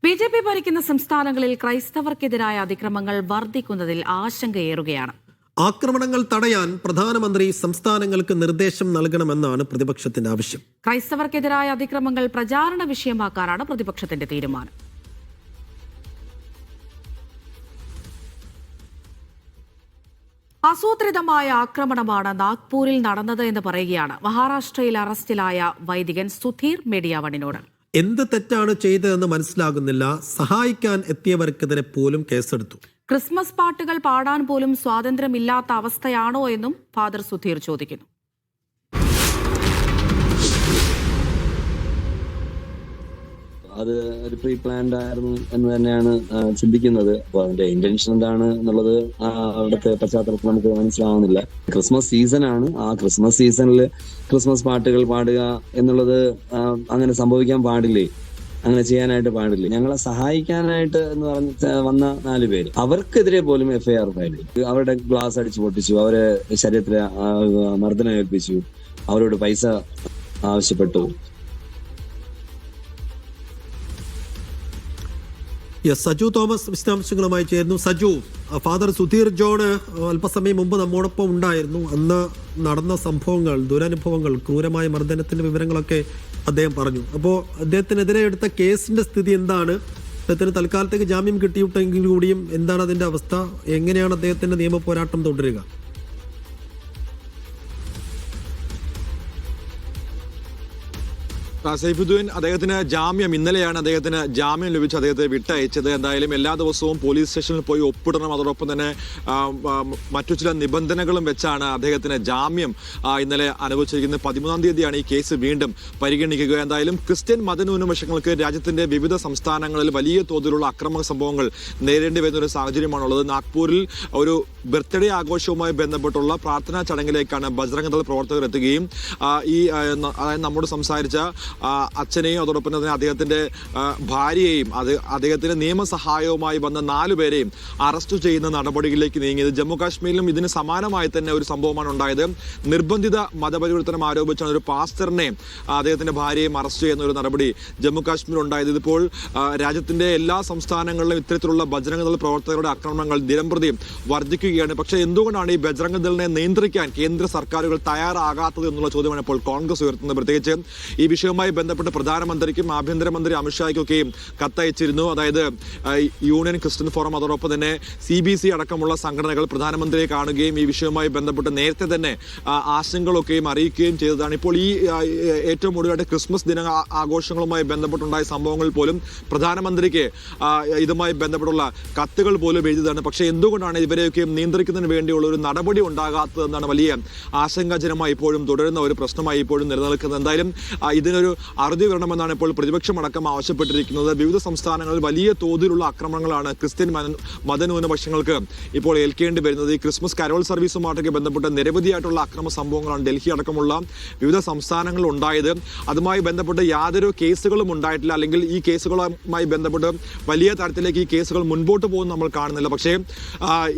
BJP ഭരിക്കുന്ന സംസ്ഥാനങ്ങളിൽ ക്രൈസ്തവർക്കെതിരായ അതിക്രമങ്ങൾ വർദ്ധിക്കുന്നതിൽ ആശങ്കയേറുകയാണ്. ആക്രമണങ്ങൾ തടയാൻ പ്രധാനമന്ത്രി സംസ്ഥാനങ്ങൾക്ക് നിർദ്ദേശം നൽകണമെന്നാണ് പ്രതിപക്ഷത്തിന്റെ ആവശ്യം. ക്രൈസ്തവർക്കെതിരായ അതിക്രമങ്ങൾ പ്രചാരണ വിഷയമാക്കാനാണ് പ്രതിപക്ഷത്തിന്റെ തീരുമാനം. ആസൂത്രിതമായ ആക്രമണമാണ് നാഗ്പൂരിൽ നടന്നത് എന്ന് പറയുകയാണ് മഹാരാഷ്ട്രയിൽ അറസ്റ്റിലായ വൈദികൻ സുധീർ മേഡിയാവണിനോട്. എന്ത് തെറ്റാണ് ചെയ്തതെന്ന് മനസ്സിലാകുന്നില്ല. സഹായിക്കാൻ എത്തിയവർക്കെതിരെ പോലും കേസെടുത്തു. ക്രിസ്മസ് പാട്ടുകൾ പാടാൻ പോലും സ്വാതന്ത്ര്യമില്ലാത്ത അവസ്ഥയാണോ എന്നും ഫാദർ സുധീർ ചോദിക്കുന്നു. അത് ഒരു പ്രീ പ്ലാൻഡ് ആയിരുന്നു എന്ന് തന്നെയാണ് ചിന്തിക്കുന്നത്. അപ്പൊ അതിന്റെ ഇന്റൻഷൻ എന്താണ് എന്നുള്ളത് അവിടുത്തെ പശ്ചാത്തലത്തിൽ നമുക്ക് മനസ്സിലാവുന്നില്ല. ക്രിസ്മസ് സീസണാണ്. ആ ക്രിസ്മസ് സീസണിൽ ക്രിസ്മസ് പാട്ടുകൾ പാടുക എന്നുള്ളത് അങ്ങനെ സംഭവിക്കാൻ പാടില്ലേ, അങ്ങനെ ചെയ്യാനായിട്ട് പാടില്ലേ. ഞങ്ങളെ സഹായിക്കാനായിട്ട് എന്ന് പറഞ്ഞ് വന്ന 4 പേര്, അവർക്കെതിരെ പോലും FIR ഫയൽ ചെയ്തു. അവരുടെ ഗ്ലാസ് അടിച്ചു പൊട്ടിച്ചു, അവരെ ശരീരത്തിലെ മർദ്ദനം ഏൽപ്പിച്ചു, അവരോട് പൈസ ആവശ്യപ്പെട്ടു. സജു തോമസ് വിശദാംശങ്ങളുമായി ചേരുന്നു. സജു, ഫാദർ സുധീർ ജോൺ അല്പസമയം മുമ്പ് നമ്മോടൊപ്പം ഉണ്ടായിരുന്നു. അന്ന് നടന്ന സംഭവങ്ങൾ, ദുരനുഭവങ്ങൾ, ക്രൂരമായ മർദ്ദനത്തിന്റെ വിവരങ്ങളൊക്കെ അദ്ദേഹം പറഞ്ഞു. അപ്പോൾ അദ്ദേഹത്തിനെതിരെ എടുത്ത കേസിന്റെ സ്ഥിതി എന്താണ്? അദ്ദേഹത്തിന് തൽക്കാലത്തേക്ക് ജാമ്യം കിട്ടിയിട്ടെങ്കിൽ കൂടിയും എന്താണ് അതിന്റെ അവസ്ഥ? എങ്ങനെയാണ് അദ്ദേഹത്തിന്റെ നിയമ പോരാട്ടം തുടരുക? സൈഫുദ്ദീൻ, അദ്ദേഹത്തിന് ജാമ്യം ഇന്നലെയാണ് അദ്ദേഹത്തിന് ജാമ്യം ലഭിച്ച് അദ്ദേഹത്തെ വിട്ടയച്ചത്. എന്തായാലും എല്ലാ ദിവസവും പോലീസ് സ്റ്റേഷനിൽ പോയി ഒപ്പിടണം. അതോടൊപ്പം തന്നെ മറ്റു ചില നിബന്ധനകളും വെച്ചാണ് അദ്ദേഹത്തിന് ജാമ്യം ഇന്നലെ അനുവദിച്ചിരിക്കുന്നത്. 13-ാം തീയതിയാണ് ഈ കേസ് വീണ്ടും പരിഗണിക്കുക. എന്തായാലും ക്രിസ്ത്യൻ മതന്യൂനപക്ഷങ്ങൾക്ക് രാജ്യത്തിന്റെ വിവിധ സംസ്ഥാനങ്ങളിൽ വലിയ തോതിലുള്ള അക്രമ സംഭവങ്ങൾ നേരിടേണ്ടി വരുന്ന ഒരു സാഹചര്യമാണുള്ളത്. നാഗ്പൂരിൽ ഒരു ബർത്ത്ഡേ ആഘോഷവുമായി ബന്ധപ്പെട്ടുള്ള പ്രാർത്ഥനാ ചടങ്ങിലേക്കാണ് ബജ്രംഗ് ദൾ പ്രവർത്തകർ എത്തുകയും അതായത് നമ്മോട് സംസാരിച്ച അച്ഛനെയും അതോടൊപ്പം തന്നെ അദ്ദേഹത്തിന്റെ ഭാര്യയെയും അദ്ദേഹത്തിന്റെ നിയമസഹായവുമായി വന്ന 4 പേരെയും അറസ്റ്റ് ചെയ്യുന്ന നടപടികളിലേക്ക് നീങ്ങിയത്. ജമ്മു കാശ്മീരിലും ഇതിന് സമാനമായി തന്നെ ഒരു സംഭവമാണ് ഉണ്ടായത്. നിർബന്ധിത മതപരിവർത്തനം ആരോപിച്ചാണ് ഒരു പാസ്റ്ററിനെ അദ്ദേഹത്തിന്റെ ഭാര്യയെയും അറസ്റ്റ് ചെയ്യുന്ന ഒരു നടപടി ജമ്മു കാശ്മീർ ഉണ്ടായത്. ഇതിപ്പോൾ രാജ്യത്തിന്റെ എല്ലാ സംസ്ഥാനങ്ങളിലും ഇത്തരത്തിലുള്ള ബജ്രംഗ് ദൾ പ്രവർത്തകരുടെ ആക്രമണങ്ങൾ ദിനംപ്രതി വർദ്ധിക്കുകയാണ്. പക്ഷേ എന്തുകൊണ്ടാണ് ഈ ബജ്രംഗ് ദളിനെ നിയന്ത്രിക്കാൻ കേന്ദ്ര സർക്കാരുകൾ തയ്യാറാകാത്തത് എന്നുള്ള ചോദ്യമാണ് ഇപ്പോൾ കോൺഗ്രസ് ഉയർത്തുന്നത്. പ്രത്യേകിച്ച് ഈ വിഷയവുമായി ബന്ധപ്പെട്ട് പ്രധാനമന്ത്രിക്കും ആഭ്യന്തരമന്ത്രി അമിത്ഷായ്ക്കൊക്കെയും കത്തയച്ചിരുന്നു. അതായത് യൂണിയൻ ക്രിസ്ത്യൻ ഫോറം അതോടൊപ്പം തന്നെ CBC അടക്കമുള്ള സംഘടനകൾ പ്രധാനമന്ത്രിയെ കാണുകയും ഈ വിഷയവുമായി ബന്ധപ്പെട്ട് നേരത്തെ തന്നെ ആശങ്കകളൊക്കെയും അറിയിക്കുകയും ചെയ്തതാണ്. ഇപ്പോൾ ഈ ഏറ്റവും ഒടുവിലായിട്ട് ക്രിസ്മസ് ദിന ആഘോഷങ്ങളുമായി ബന്ധപ്പെട്ടുണ്ടായ സംഭവങ്ങൾ പോലും പ്രധാനമന്ത്രിക്ക് ഇതുമായി ബന്ധപ്പെട്ടുള്ള കത്തുകൾ പോലും എഴുതിയതാണ്. പക്ഷേ എന്തുകൊണ്ടാണ് ഇവരെയൊക്കെയും നിയന്ത്രിക്കുന്നതിന് വേണ്ടിയുള്ള ഒരു നടപടി ഉണ്ടാകാത്തതെന്നാണ് വലിയ ആശങ്കാജനമായി ഇപ്പോഴും തുടരുന്ന ഒരു പ്രശ്നമായി ഇപ്പോഴും നിലനിൽക്കുന്നത്. എന്തായാലും ഇതിനൊരു അറുതി വരണമെന്നാണ് ഇപ്പോൾ പ്രതിപക്ഷമടക്കം ആവശ്യപ്പെട്ടിരിക്കുന്നത്. വിവിധ സംസ്ഥാനങ്ങളിൽ വലിയ തോതിലുള്ള ആക്രമണങ്ങളാണ് ക്രിസ്ത്യൻ മതന്യൂനപക്ഷങ്ങൾക്ക് ഇപ്പോൾ ഏൽക്കേണ്ടി വരുന്നത്. ഈ ക്രിസ്മസ് കരോൾ സർവീസുമായിട്ടൊക്കെ ബന്ധപ്പെട്ട് നിരവധിയായിട്ടുള്ള അക്രമ സംഭവങ്ങളാണ് ഡൽഹി അടക്കമുള്ള വിവിധ സംസ്ഥാനങ്ങളിൽ ഉണ്ടായത്. അതുമായി ബന്ധപ്പെട്ട് യാതൊരു കേസുകളും ഉണ്ടായിട്ടില്ല, അല്ലെങ്കിൽ ഈ കേസുകളുമായി ബന്ധപ്പെട്ട് വലിയ തരത്തിലേക്ക് ഈ കേസുകൾ മുൻപോട്ട് പോകുന്ന നമ്മൾ കാണുന്നില്ല. പക്ഷേ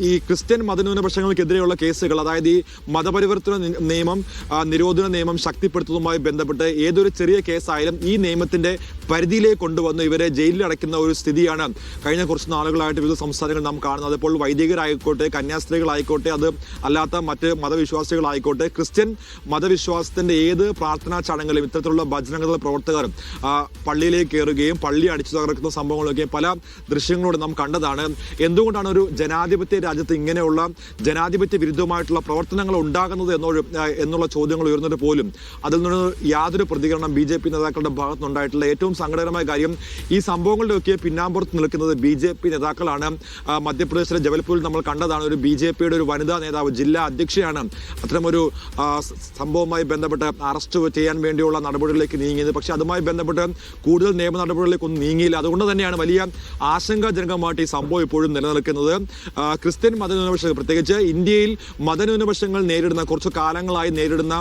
ഈ ക്രിസ്ത്യൻ മതന്യൂനപക്ഷങ്ങൾക്കെതിരെയുള്ള കേസുകൾ, അതായത് ഈ മതപരിവർത്തന നിയമം, നിരോധന നിയമം ശക്തിപ്പെടുത്തുന്നതുമായി ബന്ധപ്പെട്ട് ഏതൊരു ചെറിയ കേസായാലും ഈ നിയമത്തിന്റെ പരിധിയിലേക്ക് കൊണ്ടുവന്ന് ഇവരെ ജയിലിൽ അടയ്ക്കുന്ന ഒരു സ്ഥിതിയാണ് കഴിഞ്ഞ കുറച്ച് നാളുകളായിട്ട് വിവിധ സംസ്ഥാനങ്ങൾ നാം കാണുന്നത്. അപ്പോൾ വൈദികരായിക്കോട്ടെ, കന്യാസ്ത്രീകളായിക്കോട്ടെ, അത് അല്ലാത്ത മറ്റ് മതവിശ്വാസികളായിക്കോട്ടെ, ക്രിസ്ത്യൻ മതവിശ്വാസത്തിന്റെ ഏത് പ്രാർത്ഥനാ ചടങ്ങുകളും ഇത്തരത്തിലുള്ള ബജ്രംഗ് ദൾ പ്രവർത്തകർ പള്ളിയിലേക്ക് കയറുകയും പള്ളി അടിച്ചു തകർക്കുന്ന സംഭവങ്ങളൊക്കെ പല ദൃശ്യങ്ങളോട് നാം കണ്ടതാണ്. എന്തുകൊണ്ടാണ് ഒരു ജനാധിപത്യ രാജ്യത്ത് ഇങ്ങനെയുള്ള ജനാധിപത്യ വിരുദ്ധമായിട്ടുള്ള പ്രവർത്തനങ്ങൾ ഉണ്ടാകുന്നത് എന്നുള്ള ചോദ്യങ്ങൾ ഉയർന്നിട്ട് പോലും അതിൽ നിന്ന് യാതൊരു പ്രതികരണം BJP നേതാക്കളുടെ ഭാഗത്തുനിന്നുണ്ടായിട്ടില്ല. ഏറ്റവും സങ്കടകരമായ കാര്യം, ഈ സംഭവങ്ങളുടെയൊക്കെ പിന്നാമ്പുറത്ത് നിൽക്കുന്നത് BJP നേതാക്കളാണ്. മധ്യപ്രദേശിലെ ജബൽപൂരിൽ നമ്മൾ കണ്ടതാണ്. ഒരു BJPയുടെ ഒരു വനിതാ നേതാവ്, ജില്ലാ അധ്യക്ഷയാണ് അത്തരമൊരു സംഭവവുമായി ബന്ധപ്പെട്ട് അറസ്റ്റ് ചെയ്യാൻ വേണ്ടിയുള്ള നടപടികളിലേക്ക് നീങ്ങിയത്. പക്ഷെ അതുമായി ബന്ധപ്പെട്ട് കൂടുതൽ നിയമ നടപടികളിലേക്കൊന്നും നീങ്ങിയില്ല. അതുകൊണ്ട് തന്നെയാണ് വലിയ ആശങ്കാജനകമായിട്ട് ഈ സംഭവം ഇപ്പോഴും നിലനിൽക്കുന്നത്. ക്രിസ്ത്യൻ മതന്യൂനപക്ഷങ്ങൾ, പ്രത്യേകിച്ച് ഇന്ത്യയിൽ മതന്യൂനപക്ഷങ്ങൾ നേരിടുന്ന, കുറച്ചു കാലങ്ങളായി നേരിടുന്ന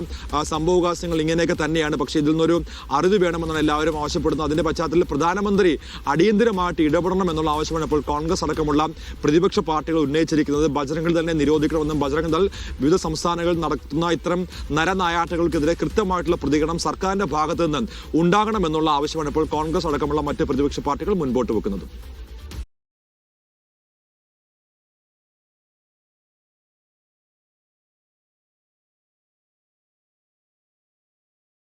സംഭവവികാസങ്ങൾ ഇങ്ങനെയൊക്കെ തന്നെയാണ്. പക്ഷേ ഇതിൽ നിന്നൊരു അറുതി വേണമെന്നാണ് എല്ലാവരും ആവശ്യപ്പെടുന്നത്. അതിന്റെ പശ്ചാത്തലത്തിൽ പ്രധാനമന്ത്രി അടിയന്തരമായിട്ട് ഇടപെടണം എന്നുള്ള ആവശ്യമാണ് ഇപ്പോൾ കോൺഗ്രസ് അടക്കമുള്ള പ്രതിപക്ഷ പാർട്ടികൾ ഉന്നയിച്ചിരിക്കുന്നത്. ബജറംഗ് ദൾ തന്നെ നിരോധിക്കണമെന്നും ബജറംഗ് ദൾ വിവിധ സംസ്ഥാനങ്ങളിൽ നടത്തുന്ന ഇത്തരം നരനായാട്ടുകൾക്കെതിരെ കൃത്യമായിട്ടുള്ള പ്രതികരണം സർക്കാരിന്റെ ഭാഗത്ത് നിന്ന് ഉണ്ടാകണമെന്നുള്ള ആവശ്യമാണ് ഇപ്പോൾ കോൺഗ്രസ് അടക്കമുള്ള മറ്റ് പ്രതിപക്ഷ പാർട്ടികൾ മുൻപോട്ട് വെക്കുന്നത്.